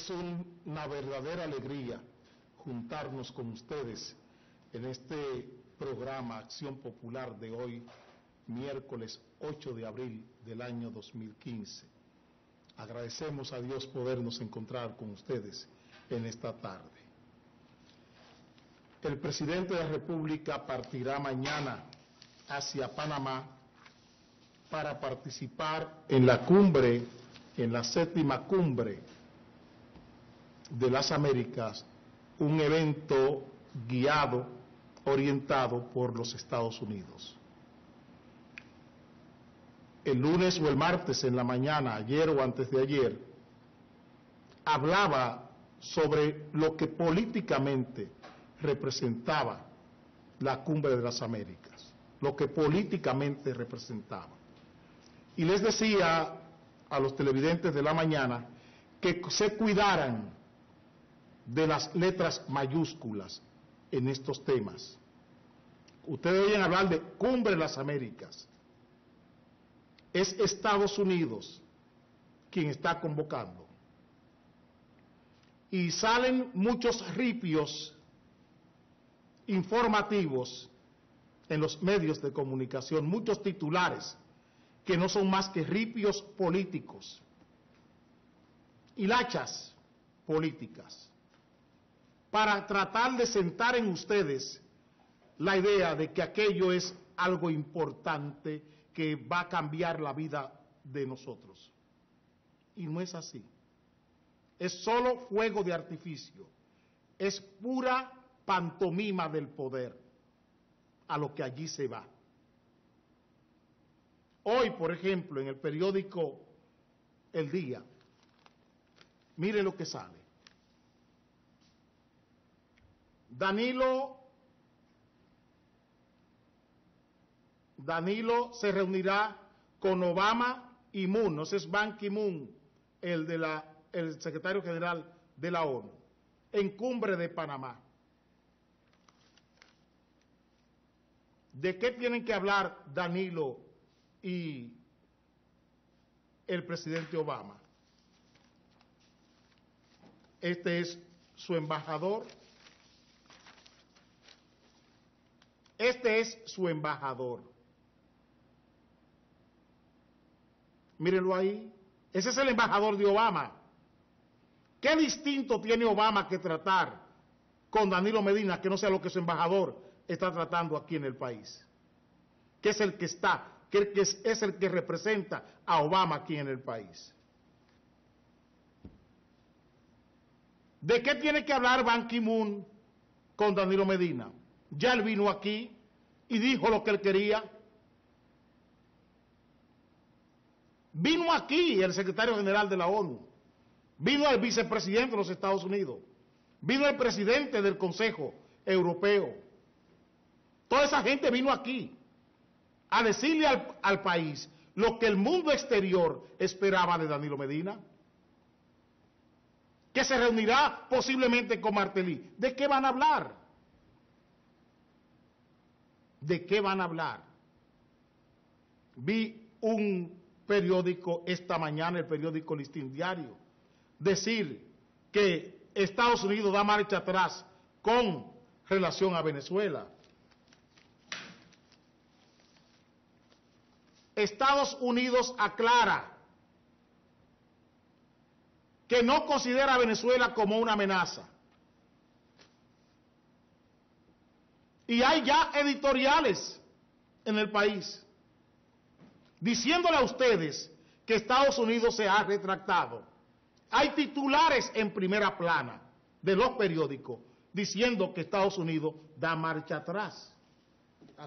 Es una verdadera alegría juntarnos con ustedes en este programa Acción Popular de hoy, miércoles 8 de abril del año 2015. Agradecemos a Dios podernos encontrar con ustedes en esta tarde. El presidente de la República partirá mañana hacia Panamá para participar en la cumbre, en la 7ª cumbre de las Américas, un evento guiado, orientado por los Estados Unidos. El lunes o el martes en la mañana, ayer o antes de ayer, hablaba sobre lo que políticamente representaba la Cumbre de las Américas, lo que políticamente representaba. Y les decía a los televidentes de la mañana que se cuidaran de las letras mayúsculas en estos temas. Ustedes oyen hablar de Cumbre de las Américas. Es Estados Unidos quien está convocando. Y salen muchos ripios informativos en los medios de comunicación, muchos titulares que no son más que ripios políticos, hilachas políticas, para tratar de sentar en ustedes la idea de que aquello es algo importante que va a cambiar la vida de nosotros. Y no es así. Es solo fuego de artificio. Es pura pantomima del poder a lo que allí se va. Hoy, por ejemplo, en el periódico El Día, mire lo que sale. Danilo se reunirá con Obama y Moon, no sé, es Ban Ki-moon, el secretario general de la ONU, en cumbre de Panamá. ¿De qué tienen que hablar Danilo y el presidente Obama? Este es su embajador. Este es su embajador. Mírenlo ahí. Ese es el embajador de Obama. ¿Qué distinto tiene Obama que tratar con Danilo Medina, que no sea lo que su embajador está tratando aquí en el país? Que es el que está, que es el que representa a Obama aquí en el país. ¿De qué tiene que hablar Ban Ki-moon con Danilo Medina? Ya él vino aquí y dijo lo que él quería. Vino aquí el secretario general de la ONU, vino el vicepresidente de los Estados Unidos, vino el presidente del Consejo Europeo. Toda esa gente vino aquí a decirle al país lo que el mundo exterior esperaba de Danilo Medina, que se reunirá posiblemente con Martelly. ¿De qué van a hablar? ¿De qué van a hablar? Vi un periódico esta mañana, el periódico Listín Diario, decir que Estados Unidos da marcha atrás con relación a Venezuela. Estados Unidos aclara que no considera a Venezuela como una amenaza. Y hay ya editoriales en el país diciéndole a ustedes que Estados Unidos se ha retractado. Hay titulares en primera plana de los periódicos diciendo que Estados Unidos da marcha atrás.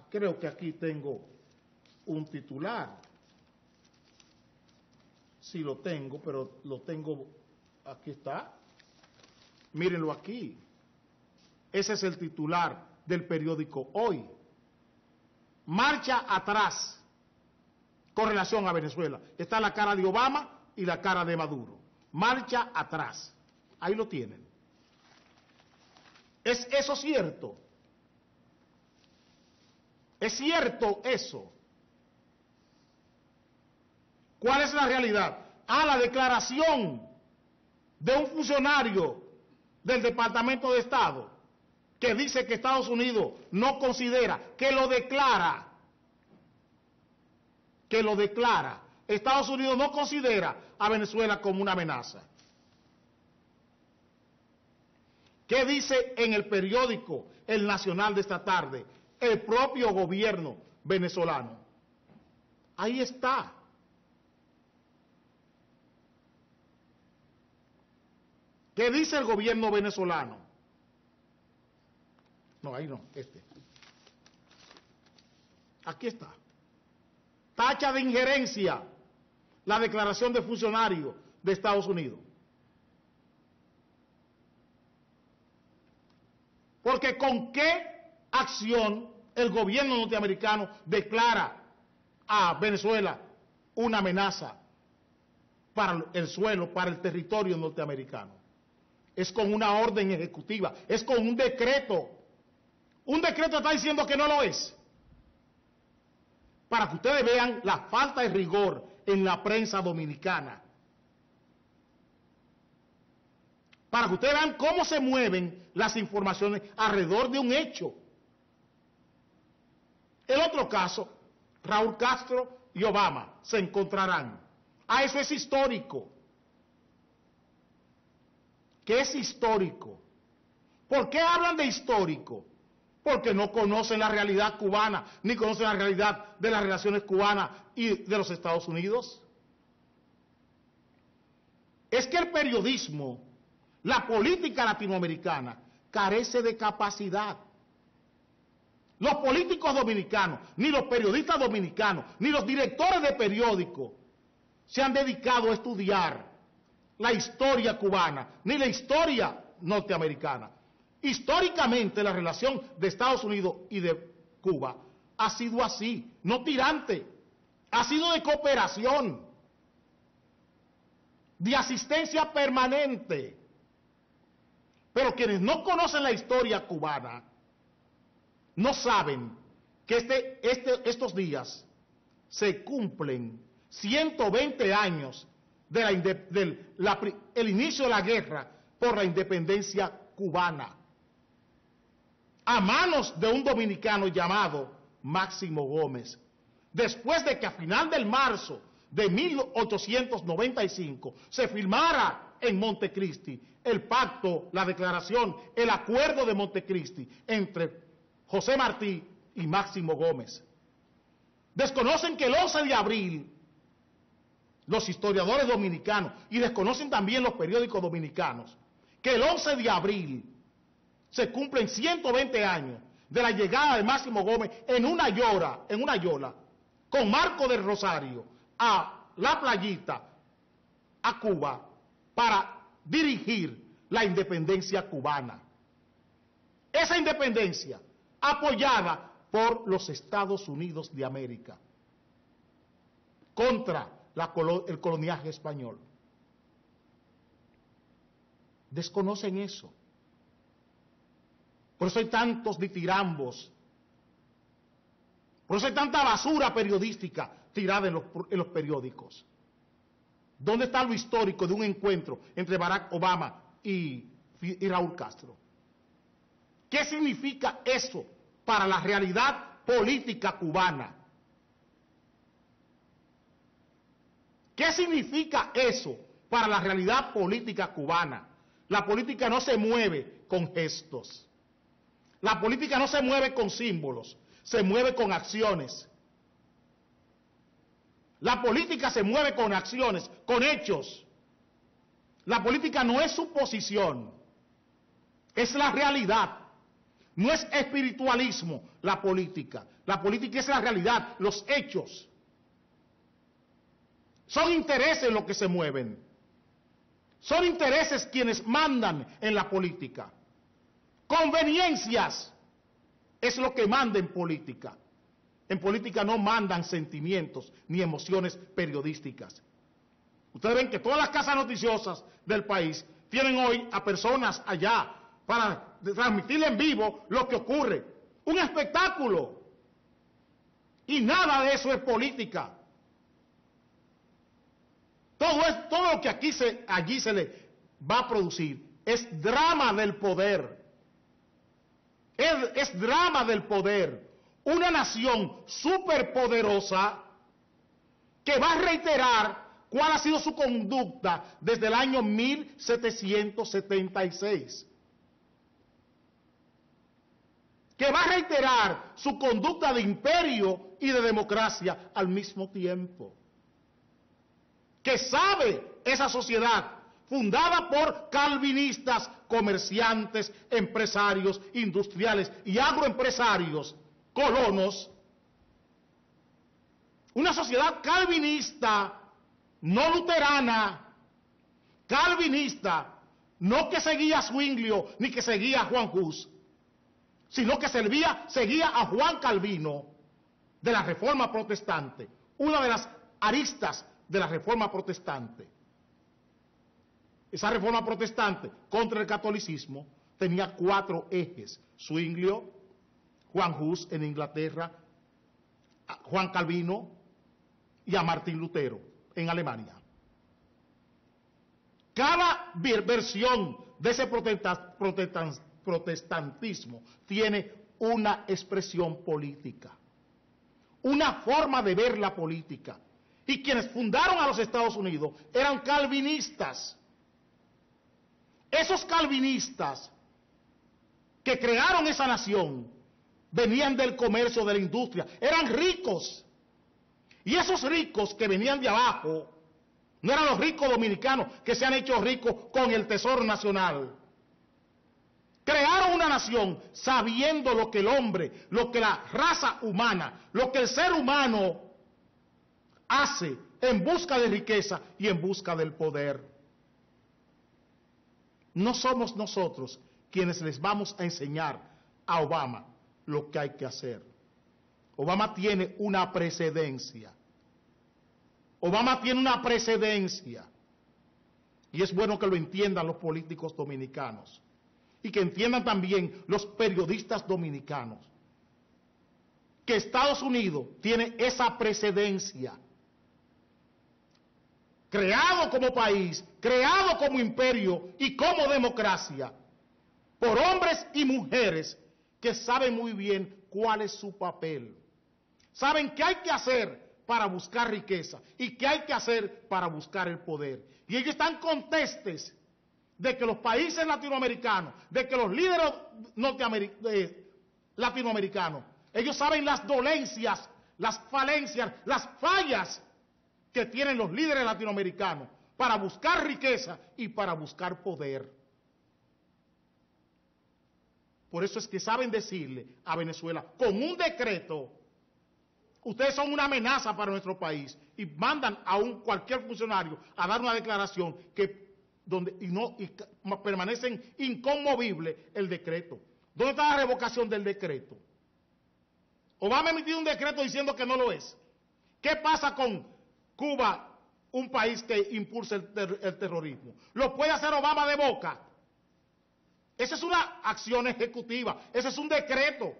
Creo que aquí tengo un titular. Sí lo tengo, pero lo tengo, aquí está. Mírenlo aquí. Ese es el titular del periódico Hoy. Marcha atrás con relación a Venezuela. Está la cara de Obama y la cara de Maduro. Marcha atrás. Ahí lo tienen. ¿Es eso cierto? ¿Es cierto eso? ¿Cuál es la realidad? La declaración de un funcionario del Departamento de Estado que dice que Estados Unidos no considera, que lo declara, Estados Unidos no considera a Venezuela como una amenaza. ¿Qué dice en el periódico El Nacional de esta tarde el propio gobierno venezolano? Ahí está. ¿Qué dice el gobierno venezolano? No, ahí no, Aquí está. Tacha de injerencia la declaración de funcionarios de Estados Unidos. Porque ¿con qué acción el gobierno norteamericano declara a Venezuela una amenaza para el suelo, para el territorio norteamericano? Es con una orden ejecutiva, es con un decreto. Un decreto está diciendo que no lo es. Para que ustedes vean la falta de rigor en la prensa dominicana. Para que ustedes vean cómo se mueven las informaciones alrededor de un hecho. El otro caso, Raúl Castro y Obama se encontrarán. Eso es histórico. ¿Qué es histórico? ¿Por qué hablan de histórico? Porque no conocen la realidad cubana, ni conocen la realidad de las relaciones cubanas y de los Estados Unidos. Es que el periodismo, la política latinoamericana, carece de capacidad. Los políticos dominicanos, ni los periodistas dominicanos, ni los directores de periódicos se han dedicado a estudiar la historia cubana, ni la historia norteamericana. Históricamente la relación de Estados Unidos y de Cuba ha sido así, no tirante, ha sido de cooperación, de asistencia permanente. Pero quienes no conocen la historia cubana no saben que estos días se cumplen 120 años del inicio de la guerra por la independencia cubana, a manos de un dominicano llamado Máximo Gómez, después de que a final del marzo de 1895 se firmara en Montecristi el pacto, la declaración, el acuerdo de Montecristi entre José Martí y Máximo Gómez. Desconocen que el 11 de abril, los historiadores dominicanos, y desconocen también los periódicos dominicanos, que el 11 de abril se cumplen 120 años de la llegada de Máximo Gómez en una yola, con Marco del Rosario, a La Playita, a Cuba, para dirigir la independencia cubana. Esa independencia apoyada por los Estados Unidos de América contra el coloniaje español. Desconocen eso. Por eso hay tantos ditirambos, por eso hay tanta basura periodística tirada en los periódicos. ¿Dónde está lo histórico de un encuentro entre Barack Obama y Raúl Castro? ¿Qué significa eso para la realidad política cubana? ¿Qué significa eso para la realidad política cubana? La política no se mueve con gestos. La política no se mueve con símbolos, se mueve con acciones. La política se mueve con acciones, con hechos. La política no es suposición, es la realidad. No es espiritualismo la política es la realidad, los hechos. Son intereses los que se mueven. Son intereses quienes mandan en la política. Conveniencias es lo que manda en política. En política no mandan sentimientos ni emociones periodísticas. Ustedes ven que todas las casas noticiosas del país tienen hoy a personas allá para transmitir en vivo lo que ocurre. Un espectáculo. Y nada de eso es política. Todo lo que allí se le va a producir es drama del poder. Es drama del poder. Una nación superpoderosa que va a reiterar cuál ha sido su conducta desde el año 1776. Que va a reiterar su conducta de imperio y de democracia al mismo tiempo. Que sabe esa sociedad fundada por calvinistas, comerciantes, empresarios, industriales y agroempresarios, colonos, una sociedad calvinista, no luterana, calvinista, no que seguía a Zwinglio ni que seguía a Juan Hus, sino que seguía a Juan Calvino de la Reforma Protestante, una de las aristas de la Reforma Protestante. Esa Reforma Protestante contra el catolicismo tenía 4 ejes: Zwinglio, Juan Hus en Inglaterra, Juan Calvino y a Martín Lutero en Alemania. Cada versión de ese protestantismo tiene una expresión política, una forma de ver la política. Y quienes fundaron a los Estados Unidos eran calvinistas. Esos calvinistas que crearon esa nación venían del comercio, de la industria, eran ricos. Y esos ricos que venían de abajo no eran los ricos dominicanos que se han hecho ricos con el Tesoro Nacional. Crearon una nación sabiendo lo que el hombre, lo que la raza humana, lo que el ser humano hace en busca de riqueza y en busca del poder. No somos nosotros quienes les vamos a enseñar a Obama lo que hay que hacer. Obama tiene una precedencia. Obama tiene una precedencia. Y es bueno que lo entiendan los políticos dominicanos. Y que entiendan también los periodistas dominicanos. Que Estados Unidos tiene esa precedencia. Creado como país, creado como imperio y como democracia, por hombres y mujeres que saben muy bien cuál es su papel. Saben qué hay que hacer para buscar riqueza y qué hay que hacer para buscar el poder. Y ellos están contestes de que los países latinoamericanos, de que los líderes latinoamericanos, ellos saben las dolencias, las falencias, las fallas que tienen los líderes latinoamericanos para buscar riqueza y para buscar poder. Por eso es que saben decirle a Venezuela, con un decreto, ustedes son una amenaza para nuestro país, y mandan a cualquier funcionario a dar una declaración y permanecen inconmovible el decreto. ¿Dónde está la revocación del decreto? Obama ha emitido un decreto diciendo que no lo es. ¿Qué pasa con Cuba, un país que impulsa el terrorismo? ¿Lo puede hacer Obama de boca? Esa es una acción ejecutiva, ese es un decreto.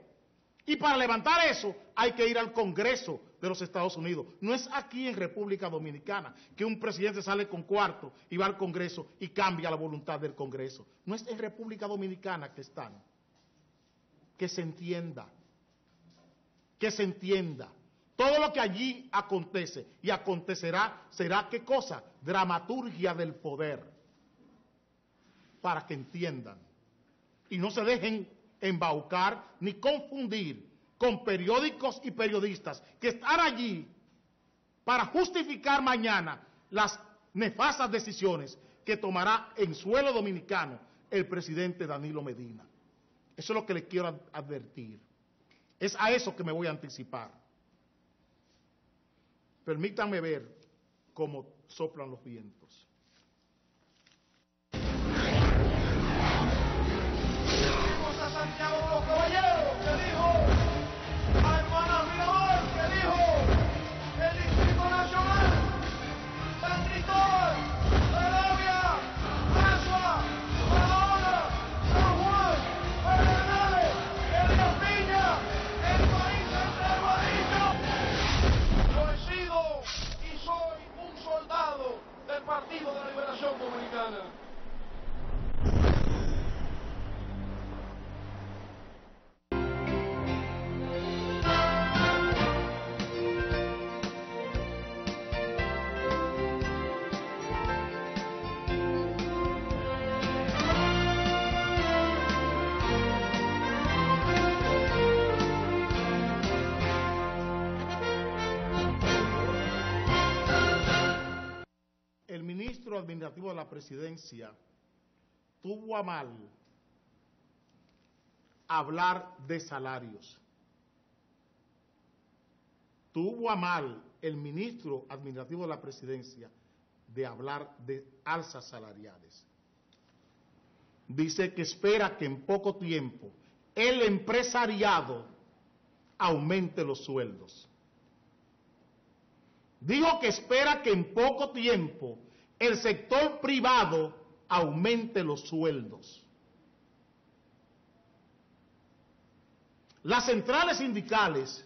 Y para levantar eso hay que ir al Congreso de los Estados Unidos. No es aquí en República Dominicana que un presidente sale con cuarto y va al Congreso y cambia la voluntad del Congreso. No es en República Dominicana que están. Que se entienda. Que se entienda. Todo lo que allí acontece y acontecerá será, ¿qué cosa? Dramaturgia del poder. Para que entiendan. Y no se dejen embaucar ni confundir con periódicos y periodistas que están allí para justificar mañana las nefastas decisiones que tomará en suelo dominicano el presidente Danilo Medina. Eso es lo que les quiero advertir. Es a eso que me voy a anticipar. Permítanme ver cómo soplan los vientos. A Santiago de los Caballeros, que dijo a Hermanas Miramar, que dijo el Distrito Nacional, San Cristóbal, Peravia, Asua, Barahona, San Juan, Pedernales, Elías Piña, el país entero ha dicho: yo he sido y soy un soldado del Partido de la Liberación Dominicana. ministro administrativo de la presidencia tuvo a mal hablar de salarios. Tuvo a mal el ministro administrativo de la presidencia de hablar de alzas salariales. Dice que espera que en poco tiempo el empresariado aumente los sueldos. Dijo que espera que en poco tiempo el sector privado aumente los sueldos. Las centrales sindicales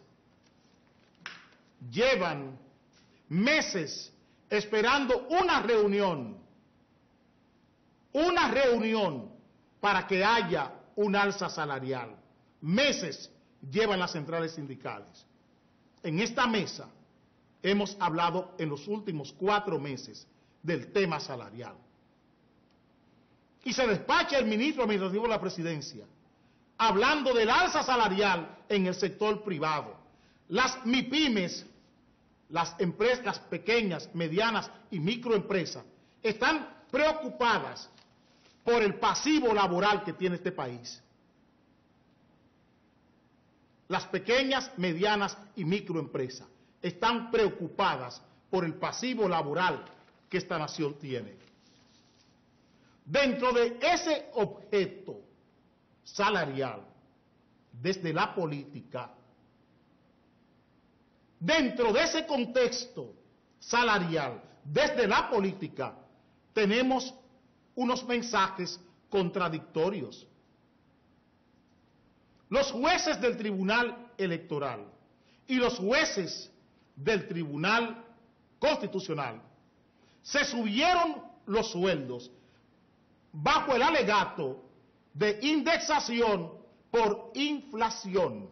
llevan meses esperando una reunión para que haya un alza salarial. Meses llevan las centrales sindicales. En esta mesa hemos hablado en los últimos 4 meses del tema salarial. Y se despacha el ministro administrativo de la presidencia hablando del alza salarial en el sector privado. Las MIPYMES, las empresas, las pequeñas, medianas y microempresas, están preocupadas por el pasivo laboral que tiene este país. Las pequeñas, medianas y microempresas están preocupadas por el pasivo laboral que esta nación tiene. Dentro de ese objeto salarial, desde la política, dentro de ese contexto salarial, desde la política, tenemos unos mensajes contradictorios. Los jueces del Tribunal Electoral y los jueces del Tribunal Constitucional se subieron los sueldos bajo el alegato de indexación por inflación.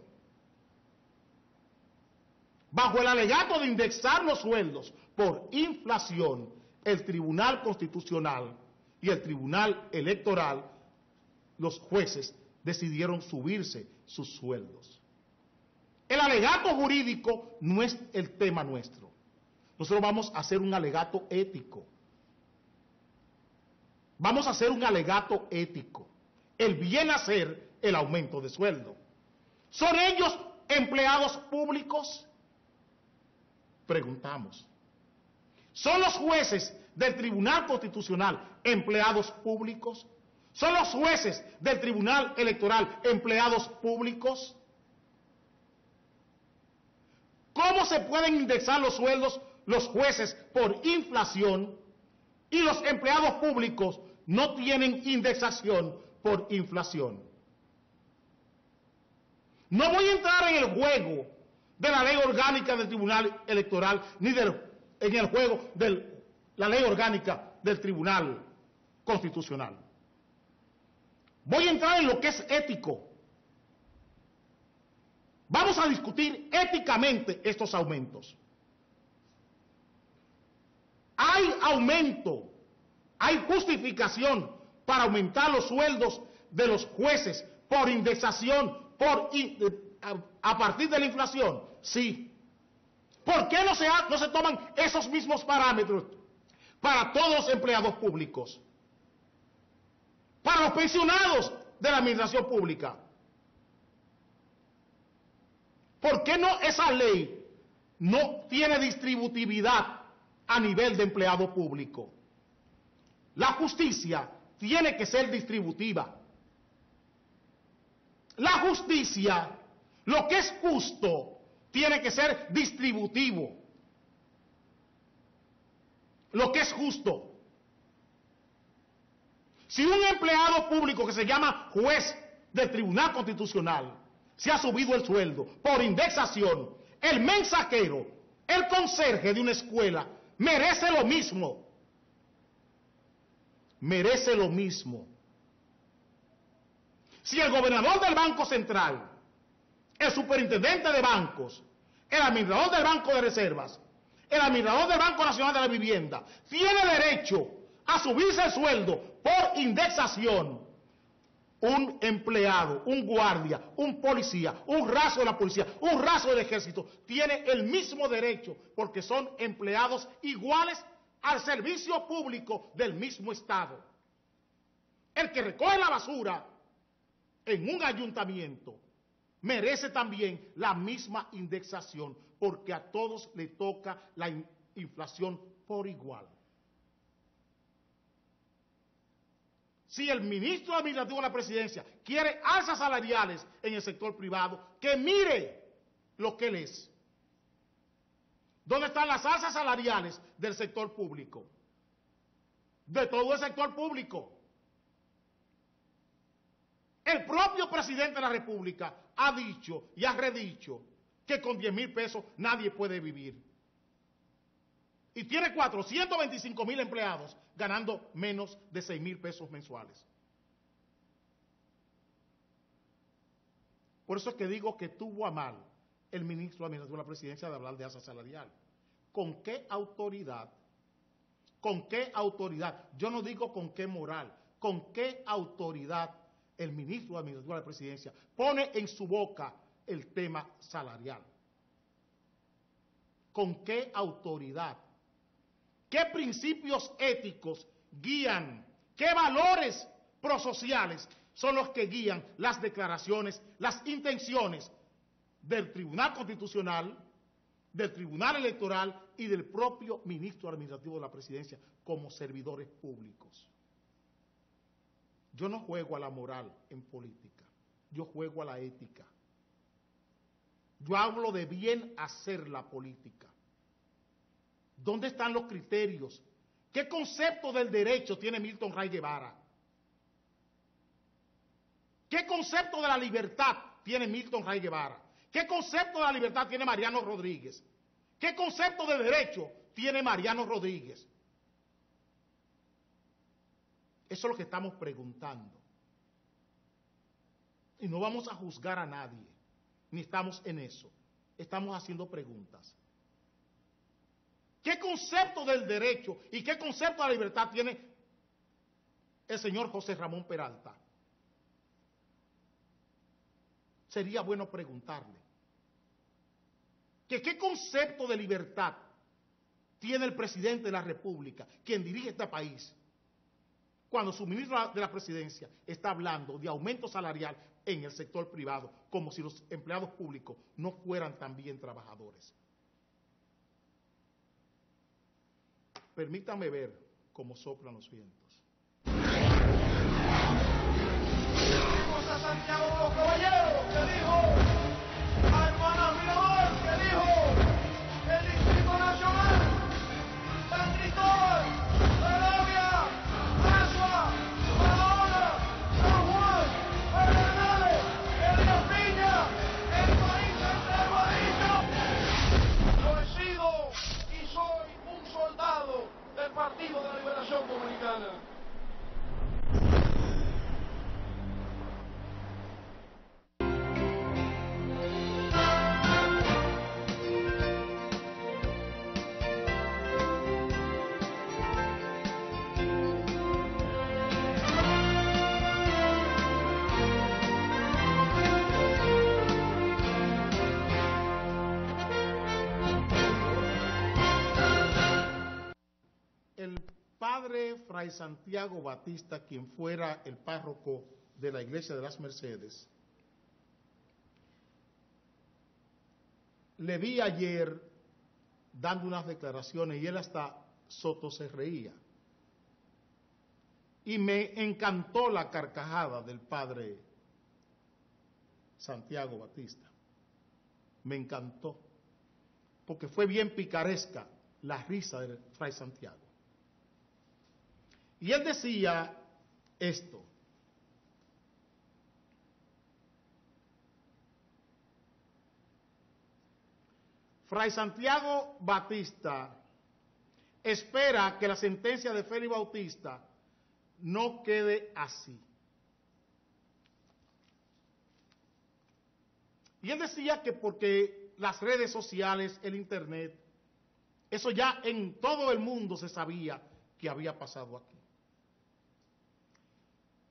Bajo el alegato de indexar los sueldos por inflación, el Tribunal Constitucional y el Tribunal Electoral, los jueces decidieron subirse sus sueldos. El alegato jurídico no es el tema nuestro. Nosotros vamos a hacer un alegato ético. Vamos a hacer un alegato ético. El bien hacer, el aumento de sueldo. ¿Son ellos empleados públicos? Preguntamos. ¿Son los jueces del Tribunal Constitucional empleados públicos? ¿Son los jueces del Tribunal Electoral empleados públicos? ¿Cómo se pueden indexar los sueldos los jueces por inflación y los empleados públicos no tienen indexación por inflación? No voy a entrar en el juego de la ley orgánica del Tribunal Electoral ni en el juego de la ley orgánica del Tribunal Constitucional. Voy a entrar en lo que es ético. Vamos a discutir éticamente estos aumentos. Hay aumento, hay justificación para aumentar los sueldos de los jueces por indexación, a partir de la inflación. Sí. ¿Por qué no se toman esos mismos parámetros para todos los empleados públicos? Para los pensionados de la administración pública. ¿Por qué no esa ley no tiene distributividad a nivel de empleado público? La justicia tiene que ser distributiva. La justicia, lo que es justo, tiene que ser distributivo. Lo que es justo. Si un empleado público que se llama juez del Tribunal Constitucional se ha subido el sueldo por indexación, el mensajero, el conserje de una escuela, merece lo mismo. Merece lo mismo. Si el gobernador del Banco Central, el superintendente de bancos, el administrador del Banco de Reservas, el administrador del Banco Nacional de la Vivienda, tiene derecho a subirse el sueldo por indexación, un empleado, un guardia, un policía, un raso de la policía, un raso del ejército, tiene el mismo derecho porque son empleados iguales al servicio público del mismo Estado. El que recoge la basura en un ayuntamiento merece también la misma indexación, porque a todos le toca la inflación por igual. Si el ministro administrativo de la presidencia quiere alzas salariales en el sector privado, que mire lo que él es. ¿Dónde están las alzas salariales del sector público? De todo el sector público. El propio presidente de la República ha dicho y ha redicho que con 10,000 pesos nadie puede vivir. Y tiene 425,000 empleados ganando menos de 6,000 pesos mensuales. Por eso es que digo que tuvo a mal el ministro administrativo de la presidencia de hablar de alza salarial. ¿Con qué autoridad? ¿Con qué autoridad? Yo no digo con qué moral. ¿Con qué autoridad el ministro administrativo de la presidencia pone en su boca el tema salarial? ¿Con qué autoridad? ¿Qué principios éticos guían? ¿Qué valores prosociales son los que guían las declaraciones, las intenciones del Tribunal Constitucional, del Tribunal Electoral y del propio ministro administrativo de la presidencia como servidores públicos? Yo no juego a la moral en política, yo juego a la ética. Yo hablo de bien hacer la política. ¿Dónde están los criterios? ¿Qué concepto del derecho tiene Milton Ray Guevara? ¿Qué concepto de la libertad tiene Milton Ray Guevara? ¿Qué concepto de la libertad tiene Mariano Rodríguez? ¿Qué concepto de derecho tiene Mariano Rodríguez? Eso es lo que estamos preguntando. Y no vamos a juzgar a nadie, ni estamos en eso. Estamos haciendo preguntas. ¿Qué concepto del derecho y qué concepto de la libertad tiene el señor José Ramón Peralta? Sería bueno preguntarle. ¿Qué concepto de libertad tiene el presidente de la República, quien dirige este país, cuando su ministro de la presidencia está hablando de aumento salarial en el sector privado, como si los empleados públicos no fueran también trabajadores? Permítanme ver cómo soplan los vientos. Vamos a Santiago de los Caballeros, que dijo a Hermanas Mirabal, que dijo el Distrito Nacional, San Cristóbal, Peravia, Asua, Barahona, San Juan, Pedernales, Elías Piña, el país entero ha dicho: yo he sido y soy un soldado del Partido de la Liberación Dominicana. El padre Fray Santiago Batista, quien fuera el párroco de la Iglesia de las Mercedes, le vi ayer dando unas declaraciones y él hasta soto se reía. Y me encantó la carcajada del padre Santiago Batista. Me encantó, porque fue bien picaresca la risa del Fray Santiago. Y él decía esto: Fray Santiago Batista espera que la sentencia de Félix Bautista no quede así. Y él decía que porque las redes sociales, el internet, eso ya en todo el mundo se sabía que había pasado aquí.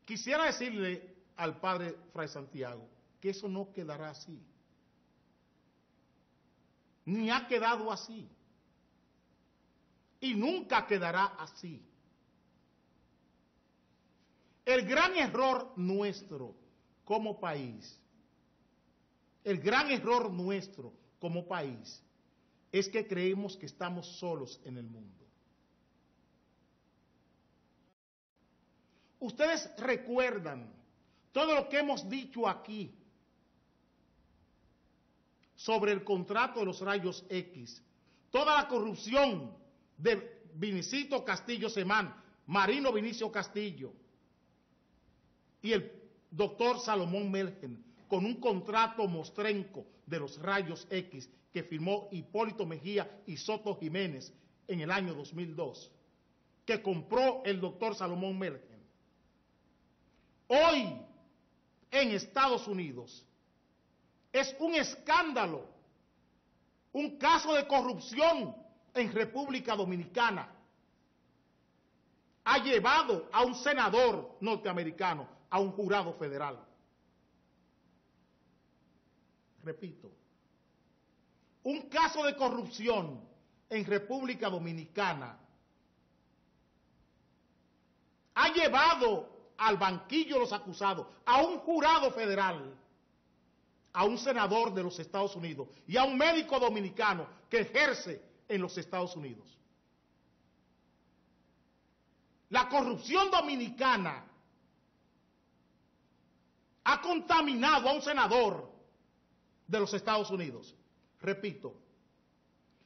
Quisiera decirle al padre Fray Santiago que eso no quedará así, ni ha quedado así. y nunca quedará así. El gran error nuestro como país, el gran error nuestro como país, es que creemos que estamos solos en el mundo. Ustedes recuerdan todo lo que hemos dicho aquí sobre el contrato de los rayos X, toda la corrupción de Vinicito Castillo Semán, Marino Vinicio Castillo y el doctor Salomón Melgen, con un contrato mostrenco de los rayos X que firmó Hipólito Mejía y Soto Jiménez en el año 2002, que compró el doctor Salomón Melgen. Hoy, en Estados Unidos, es un escándalo, un caso de corrupción en República Dominicana. Ha llevado a un senador norteamericano a un jurado federal. Repito, un caso de corrupción en República Dominicana ha llevado al banquillo de los acusados a un jurado federal, a un senador de los Estados Unidos y a un médico dominicano que ejerce en los Estados Unidos. La corrupción dominicana ha contaminado a un senador de los Estados Unidos. Repito,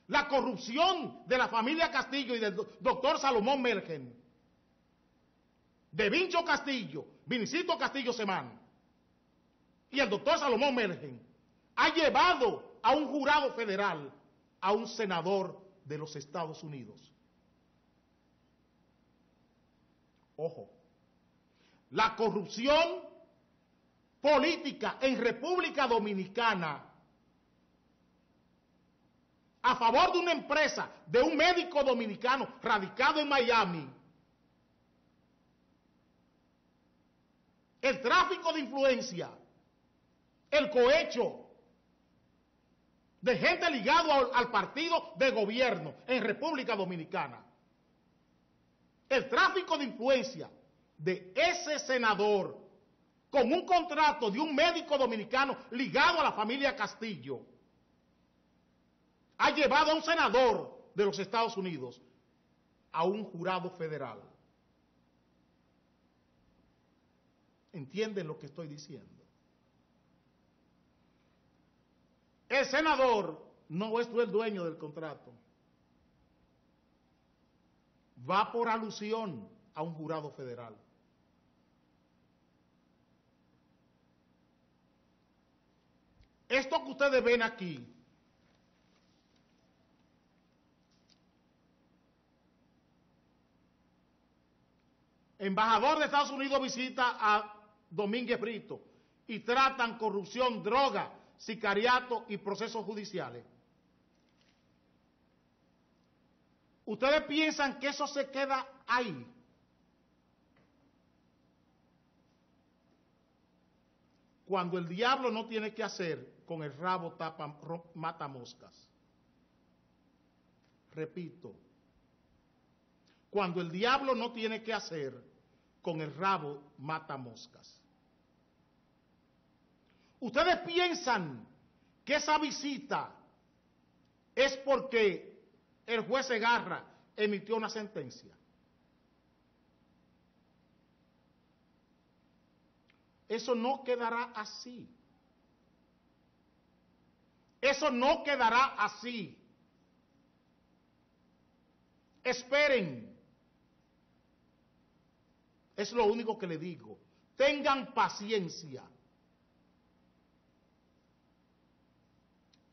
la corrupción de la familia Castillo y del doctor Salomón Melgen, de Vincho Castillo, Vinicito Castillo Semán y el doctor Salomón Melgen, ha llevado a un jurado federal a un senador de los Estados Unidos. Ojo, la corrupción política en República Dominicana a favor de una empresa, de un médico dominicano radicado en Miami, el tráfico de influencia, el cohecho de gente ligado al partido de gobierno en República Dominicana, el tráfico de influencia de ese senador con un contrato de un médico dominicano ligado a la familia Castillo, ha llevado a un senador de los Estados Unidos a un jurado federal. ¿Entienden lo que estoy diciendo? El senador no es el dueño del contrato. Va por alusión a un jurado federal. Esto que ustedes ven aquí embajador de Estados Unidos visita a Domínguez Brito y tratan corrupción, droga, sicariato y procesos judiciales. ¿Ustedes piensan que eso se queda ahí? Cuando el diablo no tiene que hacer, con el rabo mata moscas. Repito, cuando el diablo no tiene que hacer, con el rabo mata moscas. ¿Ustedes piensan que esa visita es porque el juez Segarra emitió una sentencia? Eso no quedará así. Eso no quedará así. Esperen. Es lo único que le digo. Tengan paciencia.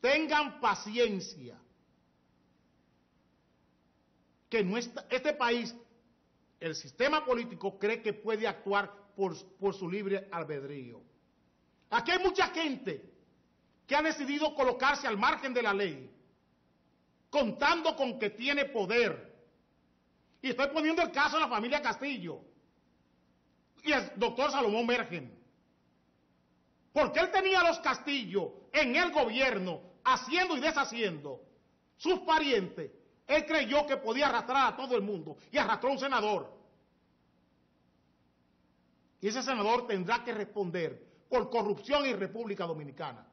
Tengan paciencia. Que este país, el sistema político, cree que puede actuar por su libre albedrío. Aquí hay mucha gente que ha decidido colocarse al margen de la ley, contando con que tiene poder. Y estoy poniendo el caso de la familia Castillo y el doctor Salomón Melgen. Porque él tenía a los Castillo en el gobierno, haciendo y deshaciendo. Sus parientes él creyó que podía arrastrar a todo el mundo y arrastró a un senador. Y ese senador tendrá que responder por corrupción en República Dominicana.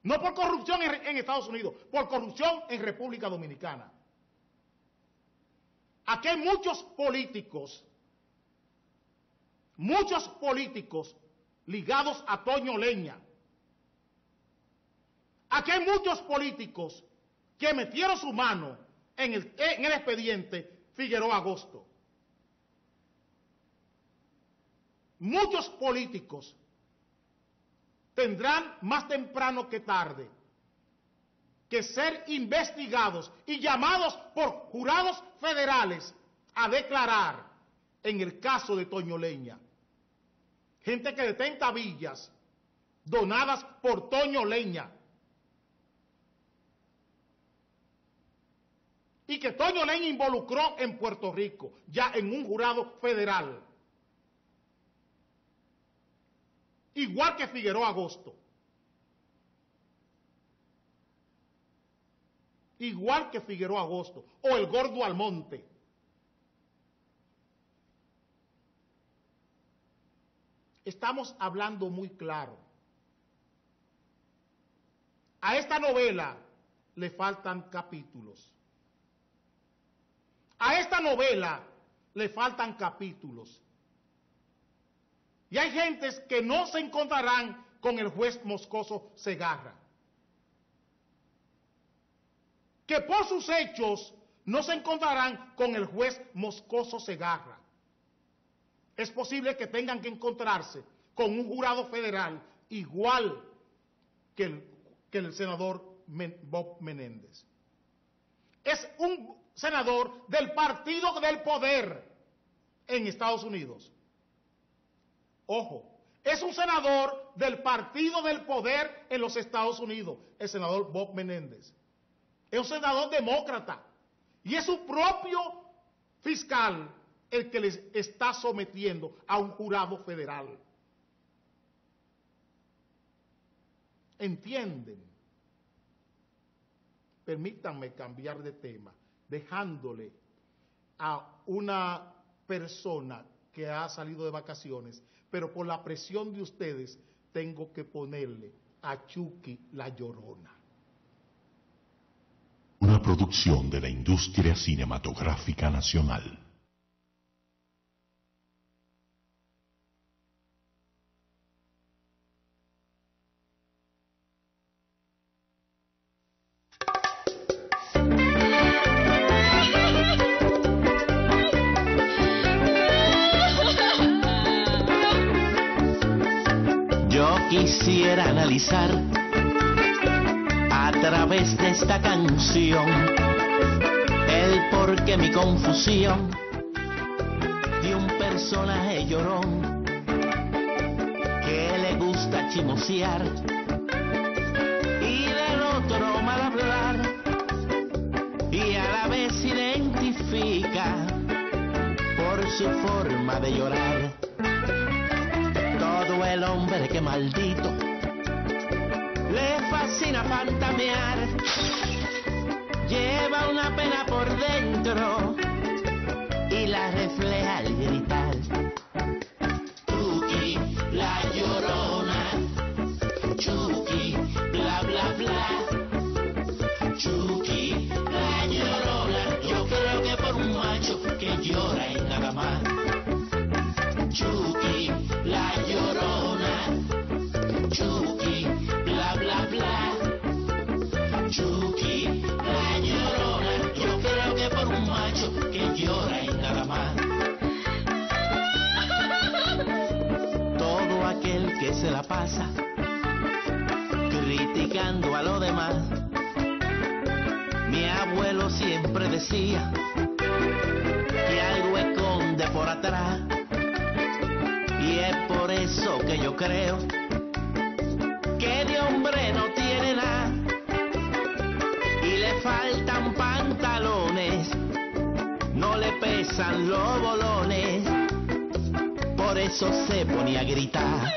No por corrupción en Estados Unidos, por corrupción en República Dominicana. Aquí hay muchos políticos ligados a Toño Leña. Aquí hay muchos políticos que metieron su mano en el expediente Figueroa Agosto. Muchos políticos tendrán más temprano que tarde que ser investigados y llamados por jurados federales a declarar en el caso de Toño Leña. Gente que detenta villas donadas por Toño Leña. Y que Toño Leña involucró en Puerto Rico, ya en un jurado federal. Igual que Figueroa Agosto. Igual que Figueroa Agosto. O el Gordo Almonte. Estamos hablando muy claro. A esta novela le faltan capítulos. A esta novela le faltan capítulos. Y hay gentes que no se encontrarán con el juez Moscoso Segarra. Que por sus hechos no se encontrarán con el juez Moscoso Segarra. Es posible que tengan que encontrarse con un jurado federal igual que el senador Bob Menéndez. Es un senador del Partido del Poder en Estados Unidos. Ojo, es un senador del Partido del Poder en los Estados Unidos, el senador Bob Menéndez. Es un senador demócrata y es su propio fiscal el que les está sometiendo a un jurado federal. ¿Entienden? Permítanme cambiar de tema, dejándole a una persona que ha salido de vacaciones, pero por la presión de ustedes tengo que ponerle a Chucky la Llorona. Una producción de la industria cinematográfica nacional. Quisiera analizar a través de esta canción el por qué mi confusión de un personaje llorón que le gusta chismosear y del otro mal hablar y a la vez identifica por su forma de llorar. Todo el hombre que maldito le fascina fantamear, lleva una pena por dentro y la refleja al gritar. Chucky, la Llorona, Chucky, bla bla bla. Chucky, la Llorona, yo creo que por un macho que llora y nada más. Chucky, la Llorona, Chucky, bla bla bla. Chucky, la Llorona, yo creo que por un macho que llora y nada más. Todo aquel que se la pasa criticando a los demás. Mi abuelo siempre decía que algo esconde por atrás. Y es por eso que yo creo que de hombre no tiene nada y le faltan pantalones, no le pesan los bolones, por eso se ponía a gritar.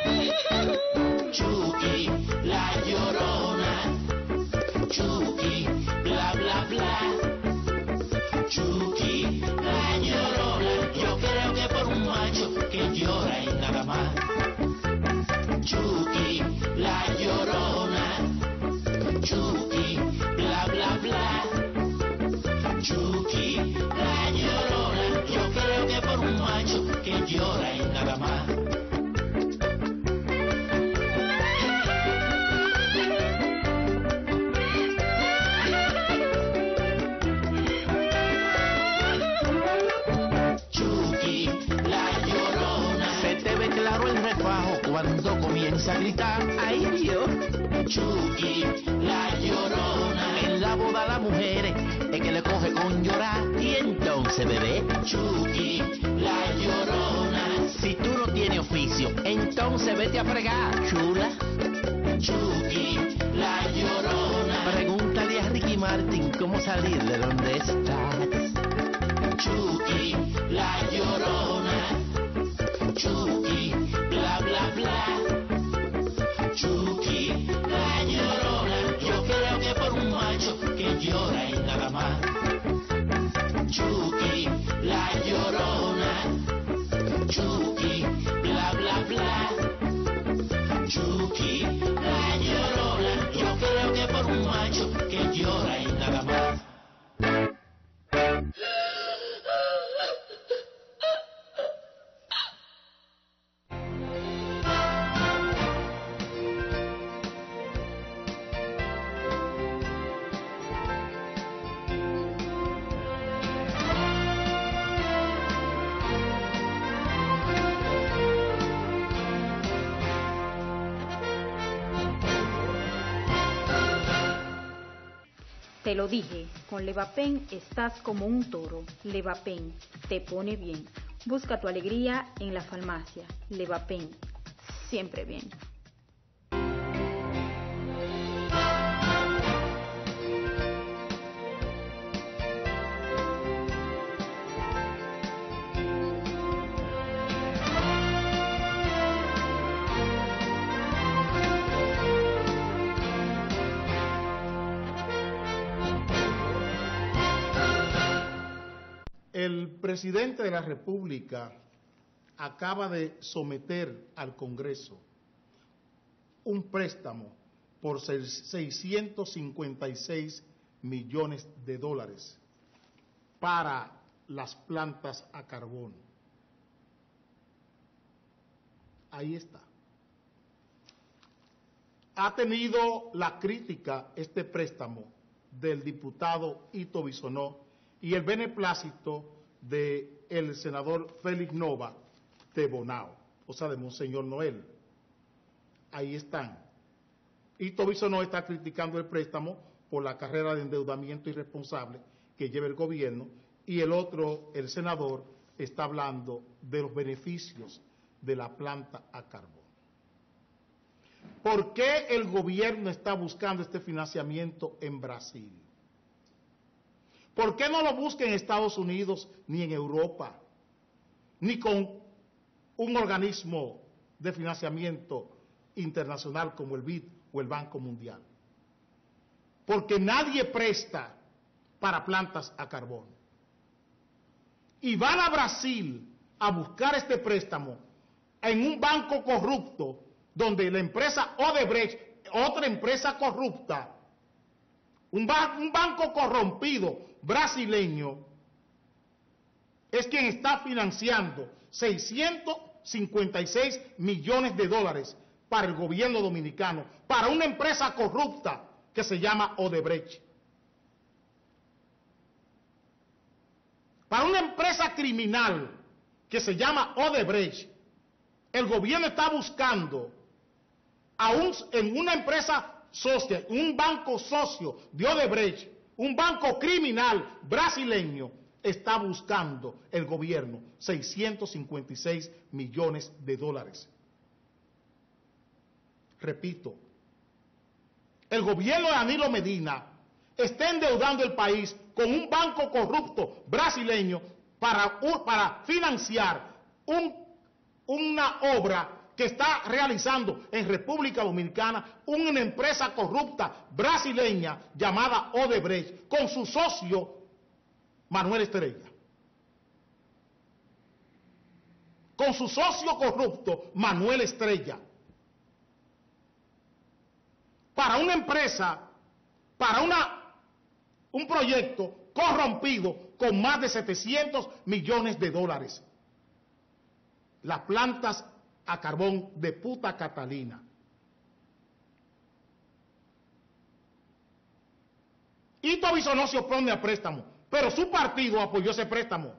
Chucky, la Llorona, Chucky, bla bla bla. Chucky, la llorona, yo creo que por un macho que llora y nada más. Chucky, la llorona, Chucky, bla bla bla. Chucky, la llorona, yo creo que por un macho que llora y nada más. Chucky, la llorona, se te ve claro el refajo cuando comienza a gritar, ¡ay Dios! Chucky, la llorona, en la boda la mujer es que le coge con llorar y entonces bebé. Chucky, la llorona, si tú no tienes oficio, entonces vete a fregar, chula. Chucky, la llorona, pregúntale a Ricky Martin cómo salir de donde estás. Chucky, la llorona, Chucky, bla bla bla. Chucky, la llorona, yo creo que por un macho que llora y nada más. Chucky, la llorona, Chucky, bla bla bla. Chucky, la llorona, yo creo que por un macho que llora y nada más. Te lo dije, con Levapen estás como un toro. Levapen te pone bien. Busca tu alegría en la farmacia. Levapen, siempre bien. El presidente de la República acaba de someter al Congreso un préstamo por 656 millones de dólares para las plantas a carbón. Ahí está. Ha tenido la crítica este préstamo del diputado Ito Bisonó y el beneplácito del senador Félix Nova de Bonao, o sea, de Monseñor Noel. Ahí están. Ito Bisonó está criticando el préstamo por la carrera de endeudamiento irresponsable que lleva el gobierno, y el otro, el senador, está hablando de los beneficios de la planta a carbón. ¿Por qué el gobierno está buscando este financiamiento en Brasil? ¿Por qué no lo busca en Estados Unidos ni en Europa, ni con un organismo de financiamiento internacional como el BID o el Banco Mundial? Porque nadie presta para plantas a carbón. Y van a Brasil a buscar este préstamo en un banco corrupto, donde la empresa Odebrecht, otra empresa corrupta, un banco corrompido brasileño, es quien está financiando 656 millones de dólares para el gobierno dominicano, para una empresa corrupta que se llama Odebrecht. Para una empresa criminal que se llama Odebrecht, el gobierno está buscando en una empresa socia, un banco socio de Odebrecht, un banco criminal brasileño, está buscando el gobierno 656 millones de dólares. Repito, el gobierno de Danilo Medina está endeudando el país con un banco corrupto brasileño para financiar una obra que está realizando en República Dominicana una empresa corrupta brasileña llamada Odebrecht, con su socio Manuel Estrella, con su socio corrupto, Manuel Estrella, para una empresa, para un proyecto corrompido con más de 700 millones de dólares. Las plantas a carbón de Punta Catalina. Hito Bisonó se opone a préstamo, pero su partido apoyó ese préstamo.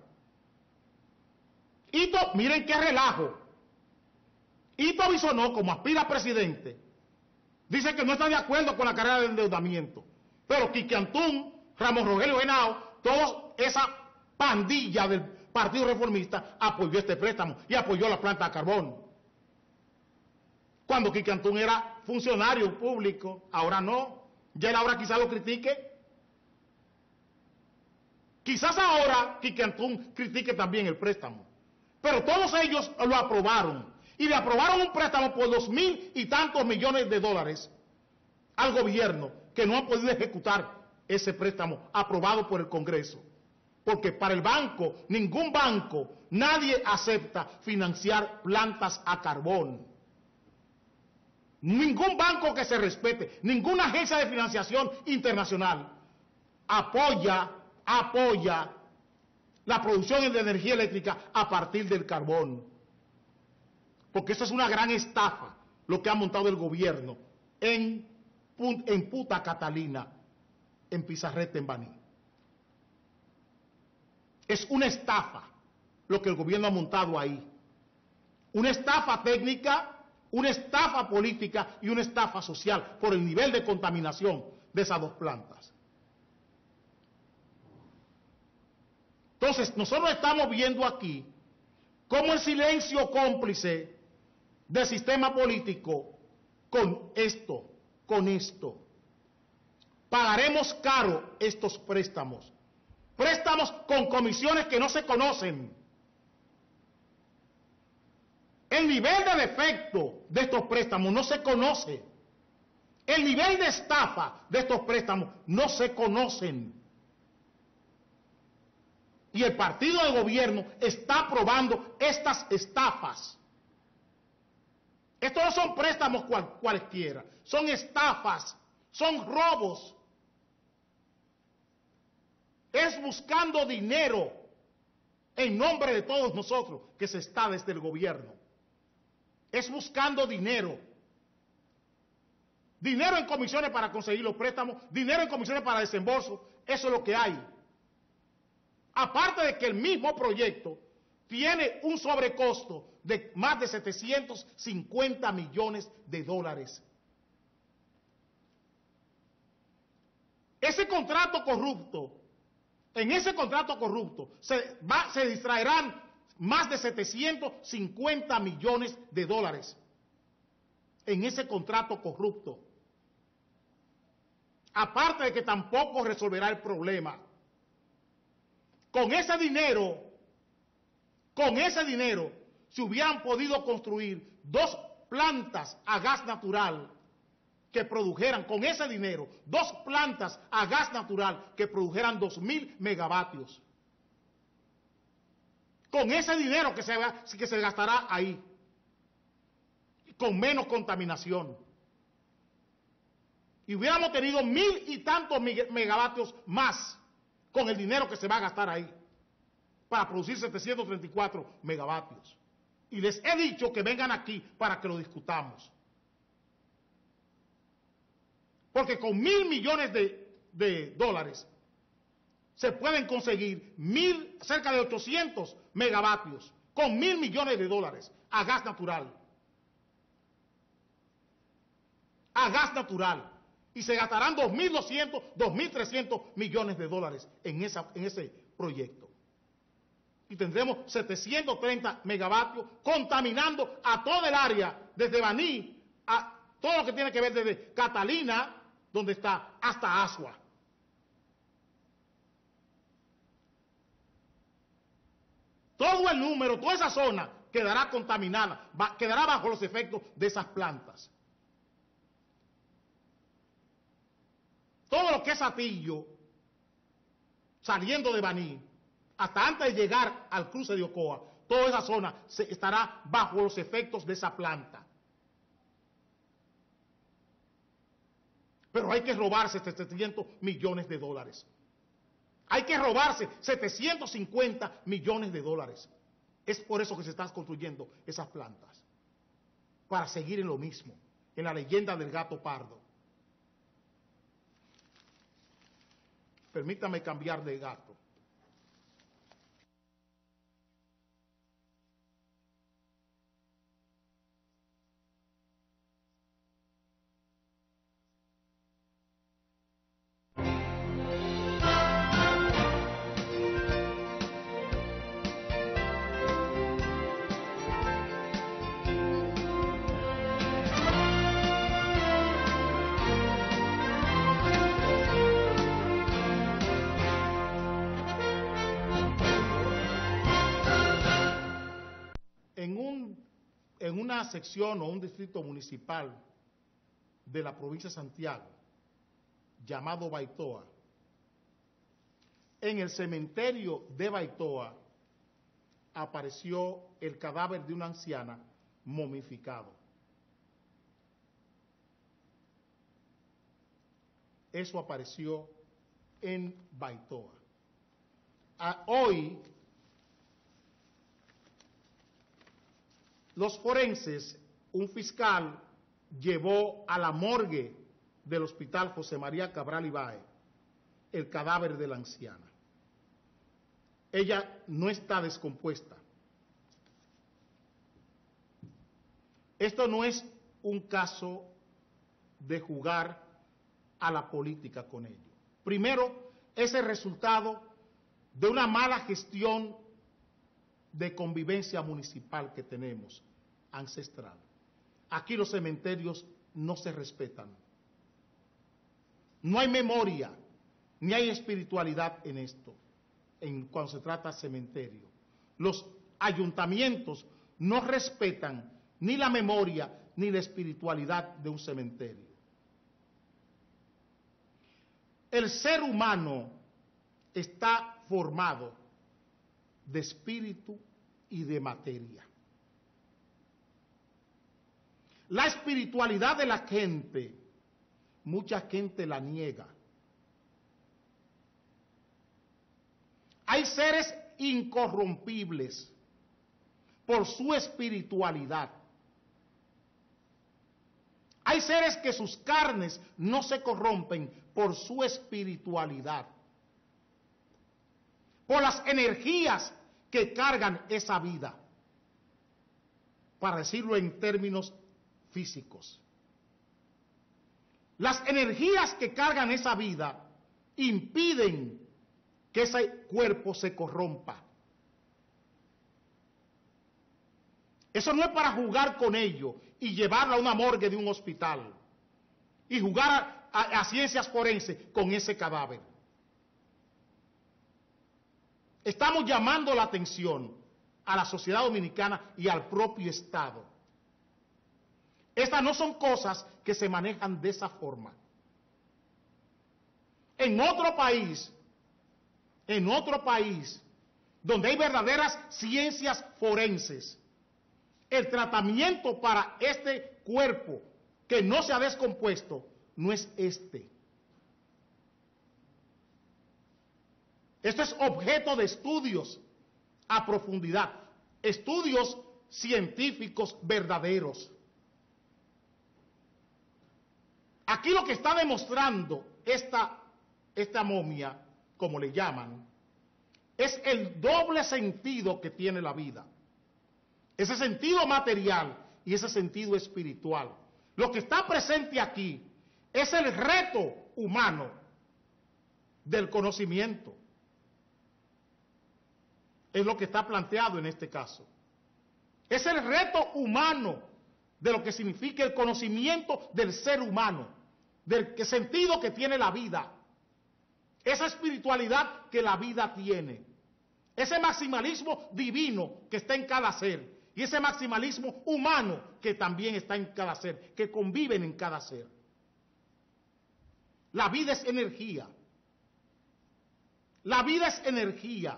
Hito, miren qué relajo. Hito Bisonó, como aspira a presidente, dice que no está de acuerdo con la carrera de endeudamiento. Pero Quique Antún, Ramos Rogelio Henao, toda esa pandilla del Partido Reformista apoyó este préstamo y apoyó la planta de carbón. Cuando Quique Antún era funcionario público, ahora no. Ya él ahora quizás lo critique. Quizás ahora Quique Antún critique también el préstamo. Pero todos ellos lo aprobaron. Y le aprobaron un préstamo por 2.000 y tantos millones de dólares al gobierno, que no han podido ejecutar ese préstamo aprobado por el Congreso. Porque para el banco, ningún banco, nadie acepta financiar plantas a carbón. Ningún banco que se respete, ninguna agencia de financiación internacional apoya la producción de energía eléctrica a partir del carbón. Porque eso es una gran estafa, lo que ha montado el gobierno en Punta Catalina, en Pizarreta, en Baní. Es una estafa lo que el gobierno ha montado ahí. Una estafa técnica, una estafa política y una estafa social por el nivel de contaminación de esas dos plantas. Entonces, nosotros estamos viendo aquí cómo el silencio cómplice del sistema político con esto, pagaremos caro estos préstamos. Préstamos con comisiones que no se conocen. El nivel de defecto de estos préstamos no se conoce. El nivel de estafa de estos préstamos no se conocen. Y el partido de gobierno está aprobando estas estafas. Estos no son préstamos cualquiera, son estafas, son robos. Es buscando dinero en nombre de todos nosotros que se está desde el gobierno. Es buscando dinero. Dinero en comisiones para conseguir los préstamos, dinero en comisiones para desembolso, eso es lo que hay. Aparte de que el mismo proyecto tiene un sobrecosto de más de 750 millones de dólares. Ese contrato corrupto, en ese contrato corrupto se distraerán más de 750 millones de dólares en ese contrato corrupto. Aparte de que tampoco resolverá el problema. Con ese dinero, se hubieran podido construir 2 plantas a gas natural que produjeran, con ese dinero, 2 plantas a gas natural que produjeran 2.000 megavatios. Con ese dinero que se gastará ahí, con menos contaminación. Y hubiéramos tenido 1.000 y tantos megavatios más con el dinero que se va a gastar ahí para producir 734 megavatios. Y les he dicho que vengan aquí para que lo discutamos. Porque con 1.000 millones de dólares se pueden conseguir cerca de 800 megavatios con 1.000 millones de dólares a gas natural. A gas natural. Y se gastarán 2.200, 2.300 millones de dólares en ese proyecto. Y tendremos 730 megavatios contaminando a toda el área, desde Baní a todo lo que tiene que ver desde Catalina, donde está, hasta Asua. Todo el número, toda esa zona quedará contaminada, quedará bajo los efectos de esas plantas. Todo lo que es Atillo saliendo de Baní, hasta antes de llegar al cruce de Ocoa, toda esa zona estará bajo los efectos de esa planta. Pero hay que robarse 700 millones de dólares. Hay que robarse 750 millones de dólares. Es por eso que se están construyendo esas plantas. Para seguir en lo mismo, en la leyenda del gato pardo. Permítame cambiar de gato. En una sección o un distrito municipal de la provincia de Santiago, llamado Baitoa, en el cementerio de Baitoa apareció el cadáver de una anciana momificado. Eso apareció en Baitoa. Hoy, los forenses, un fiscal llevó a la morgue del Hospital José María Cabral Ibáez el cadáver de la anciana. Ella no está descompuesta. Esto no es un caso de jugar a la política con ello. Primero, es el resultado de una mala gestión de convivencia municipal que tenemos, ancestral. Aquí los cementerios no se respetan. No hay memoria, ni hay espiritualidad en esto, cuando se trata de cementerio. Los ayuntamientos no respetan ni la memoria ni la espiritualidad de un cementerio. El ser humano está formado de espíritu y de materia. La espiritualidad de la gente, mucha gente la niega. Hay seres incorrompibles por su espiritualidad. Hay seres que sus carnes no se corrompen por su espiritualidad, por las energías que cargan esa vida, para decirlo en términos físicos. Las energías que cargan esa vida impiden que ese cuerpo se corrompa. Eso no es para jugar con ello y llevarla a una morgue de un hospital y jugar a ciencias forenses con ese cadáver. Estamos llamando la atención a la sociedad dominicana y al propio Estado. Estas no son cosas que se manejan de esa forma. En otro país donde hay verdaderas ciencias forenses, el tratamiento para este cuerpo que no se ha descompuesto no es este. Esto es objeto de estudios a profundidad, estudios científicos verdaderos. Aquí lo que está demostrando esta momia, como le llaman, es el doble sentido que tiene la vida. Ese sentido material y ese sentido espiritual. Lo que está presente aquí es el reto humano del conocimiento. Es lo que está planteado en este caso. Es el reto humano de lo que significa el conocimiento del ser humano, del sentido que tiene la vida, esa espiritualidad que la vida tiene, ese maximalismo divino que está en cada ser y ese maximalismo humano que también está en cada ser, que conviven en cada ser. La vida es energía. La vida es energía.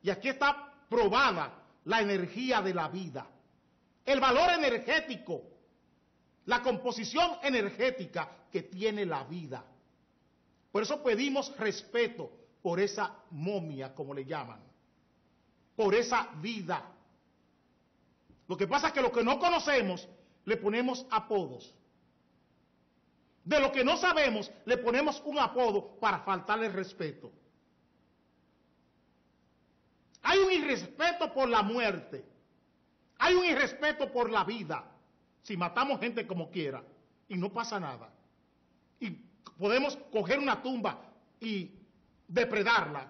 Y aquí está probada la energía de la vida. El valor energético, la composición energética que tiene la vida. Por eso pedimos respeto por esa momia, como le llaman, por esa vida. Lo que pasa es que lo que no conocemos le ponemos apodos. De lo que no sabemos le ponemos un apodo para faltarle respeto. Hay un irrespeto por la muerte. Hay un irrespeto por la vida. Si matamos gente como quiera y no pasa nada. Y podemos coger una tumba y depredarla,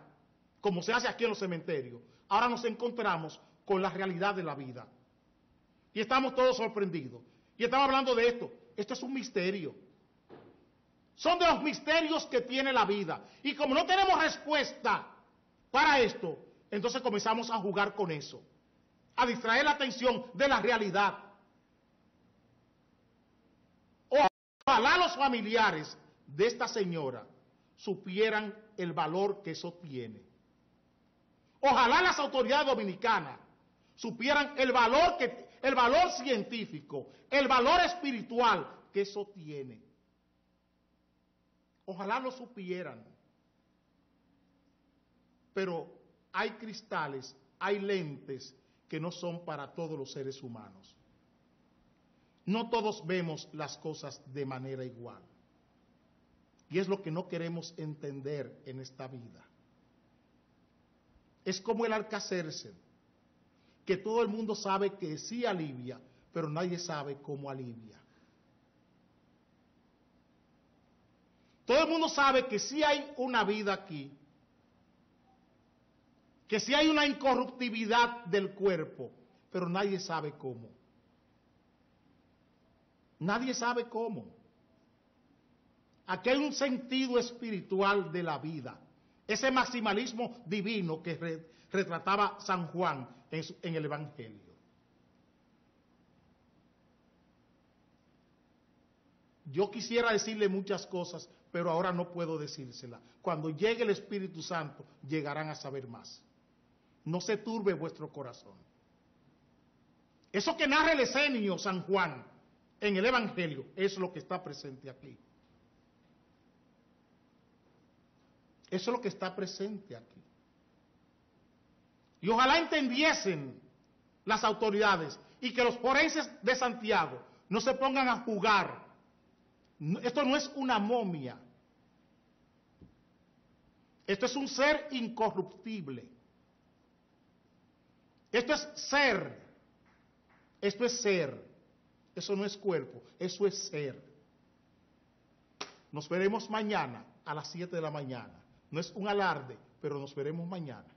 como se hace aquí en los cementerios. Ahora nos encontramos con la realidad de la vida. Y estamos todos sorprendidos. Y estamos hablando de esto. Esto es un misterio. Son de los misterios que tiene la vida. Y como no tenemos respuesta para esto, entonces comenzamos a jugar con eso. A distraer la atención de la realidad. Ojalá los familiares de esta señora supieran el valor que eso tiene. Ojalá las autoridades dominicanas supieran el valor científico, el valor espiritual que eso tiene. Ojalá lo supieran. Pero hay cristales, hay lentes que no son para todos los seres humanos. No todos vemos las cosas de manera igual. Y es lo que no queremos entender en esta vida. Es como el Alka-Seltzer, que todo el mundo sabe que sí alivia, pero nadie sabe cómo alivia. Todo el mundo sabe que sí hay una vida aquí, que sí hay una incorruptibilidad del cuerpo, pero nadie sabe cómo. Nadie sabe cómo. Aquí hay un sentido espiritual de la vida. Ese maximalismo divino que retrataba San Juan en el Evangelio. Yo quisiera decirle muchas cosas, pero ahora no puedo decírselas. Cuando llegue el Espíritu Santo, llegarán a saber más. No se turbe vuestro corazón. Eso que narra el escenio San Juan en el Evangelio es lo que está presente aquí. Eso es lo que está presente aquí. Y ojalá entendiesen las autoridades y que los forenses de Santiago no se pongan a jugar. Esto no es una momia. Esto es un ser incorruptible. Esto es ser. Esto es ser. Eso no es cuerpo, eso es ser. Nos veremos mañana a las 7 de la mañana. No es un alarde, pero nos veremos mañana.